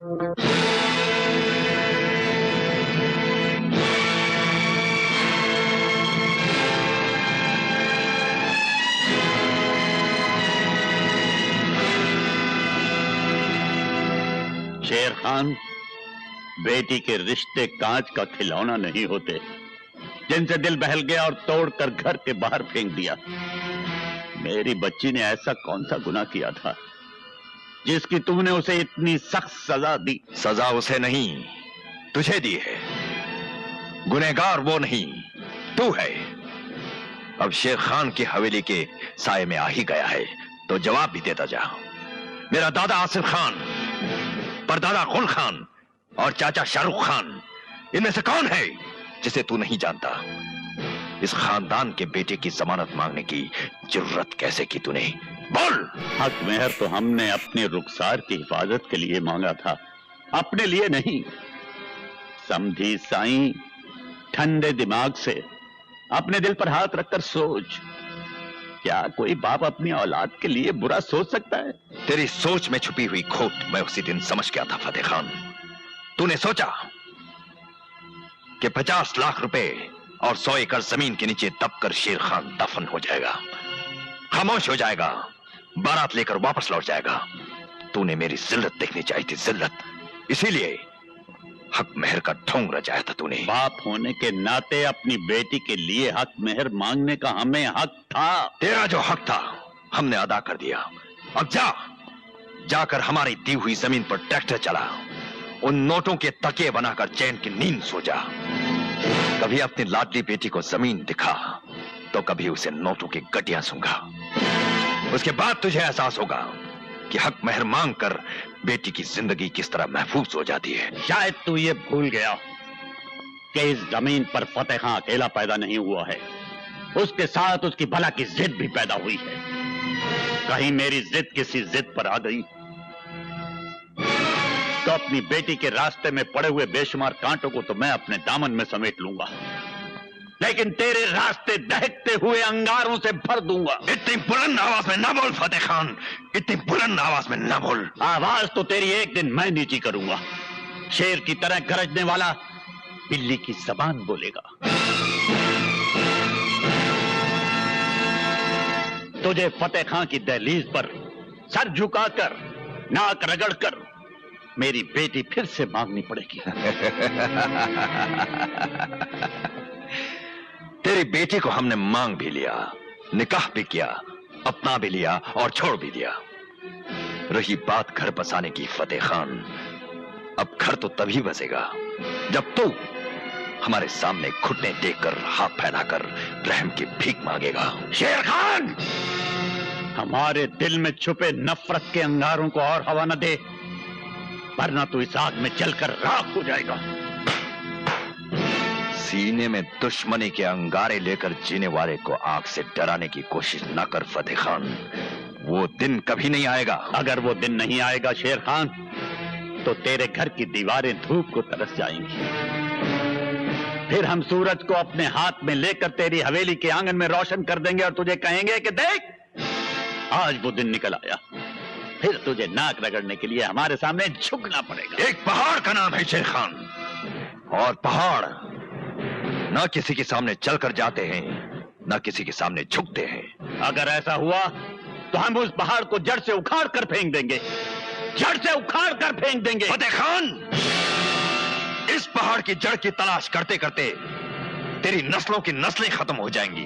शेर खान, बेटी के रिश्ते कांच का खिलौना नहीं होते जिनसे दिल बहल गया और तोड़कर घर के बाहर फेंक दिया। मेरी बच्ची ने ऐसा कौन सा गुनाह किया था जिसकी तुमने उसे इतनी सख्त सजा दी? सजा उसे नहीं, तुझे दी है। गुनहगार वो नहीं, तू है। अब शेर खान की हवेली के साये में आ ही गया है तो जवाब भी देता जा। मेरा दादा आसिफ खान, परदादा गुल खान और चाचा शाहरुख खान, इनमें से कौन है जिसे तू नहीं जानता? इस खानदान के बेटे की जमानत मांगने की जरूरत कैसे की तूने? बोल। हक मेहर तो हमने अपने रुखसार की हिफाजत के लिए मांगा था, अपने लिए नहीं। समझी साईं, ठंडे दिमाग से अपने दिल पर हाथ रखकर सोच, क्या कोई बाप अपनी औलाद के लिए बुरा सोच सकता है? तेरी सोच में छुपी हुई खोट मैं उसी दिन समझ गया था फतेह खान। तूने सोचा कि 50 लाख रुपए और 100 एकड़ जमीन के नीचे दबकर शेर खान दफन हो जाएगा, खामोश हो जाएगा, बारात लेकर वापस लौट जाएगा। तूने मेरी जिल्लत देखनी चाहिए थी, जिल्लत। इसीलिए हक मेहर का ढोंग रचाया था तूने। बाप होने के नाते अपनी बेटी के लिए हक मेहर मांगने का हमें हक था। तेरा जो हक था हमने अदा कर दिया। अब जाकर हमारी दी हुई जमीन पर ट्रैक्टर चला, उन नोटों के तकिए बनाकर चैन की नींद सो जा। कभी अपनी लाडली बेटी को जमीन दिखा तो कभी उसे नोटों की गड्डियां सूंघा। उसके बाद तुझे एहसास होगा कि हक मेहर मांग कर बेटी की जिंदगी किस तरह महफूज हो जाती है। शायद तू ये भूल गया कि इस जमीन पर फतेह खां अकेला पैदा नहीं हुआ है, उसके साथ उसकी भला की जिद भी पैदा हुई है। कहीं मेरी जिद किसी जिद पर आ गई तो अपनी बेटी के रास्ते में पड़े हुए बेशुमार कांटों को तो मैं अपने दामन में समेट लूंगा, लेकिन तेरे रास्ते दहकते हुए अंगारों से भर दूंगा। इतनी बुलंद आवाज में ना बोल फतेह खान, इतनी बुलंद आवाज में ना बोल। आवाज तो तेरी एक दिन मैं नीची करूंगा। शेर की तरह गरजने वाला बिल्ली की जबान बोलेगा। तुझे फतेह खां की दहलीज पर सर झुकाकर, नाक रगड़कर मेरी बेटी फिर से मांगनी पड़ेगी। तेरी बेटी को हमने मांग भी लिया, निकाह भी किया, अपना भी लिया और छोड़ भी दिया। रही बात घर बसाने की फतेह खान, अब घर तो तभी बसेगा जब तू हमारे सामने घुटने टेककर हाथ फैलाकर रहम की भीख मांगेगा। शेर खान, हमारे दिल में छुपे नफरत के अंगारों को और हवा न दे, वरना तू इस आग में जलकर राख हो जाएगा। सीने में दुश्मनी के अंगारे लेकर जीने वाले को आग से डराने की कोशिश न कर फतेह खान, वो दिन कभी नहीं आएगा। अगर वो दिन नहीं आएगा शेर खान, तो तेरे घर की दीवारें धूप को तरस जाएंगी। फिर हम सूरज को अपने हाथ में लेकर तेरी हवेली के आंगन में रोशन कर देंगे और तुझे कहेंगे कि देख, आज वो दिन निकल आया। फिर तुझे नाक रगड़ने के लिए हमारे सामने झुकना पड़ेगा। एक पहाड़ का नाम है शेर खान, और पहाड़ ना किसी के सामने चलकर जाते हैं, ना किसी के सामने झुकते हैं। अगर ऐसा हुआ तो हम उस पहाड़ को जड़ से उखाड़ कर फेंक देंगे, जड़ से उखाड़ कर फेंक देंगे। फतेह खान, इस पहाड़ की जड़ की तलाश करते करते तेरी नस्लों की नस्लें खत्म हो जाएंगी।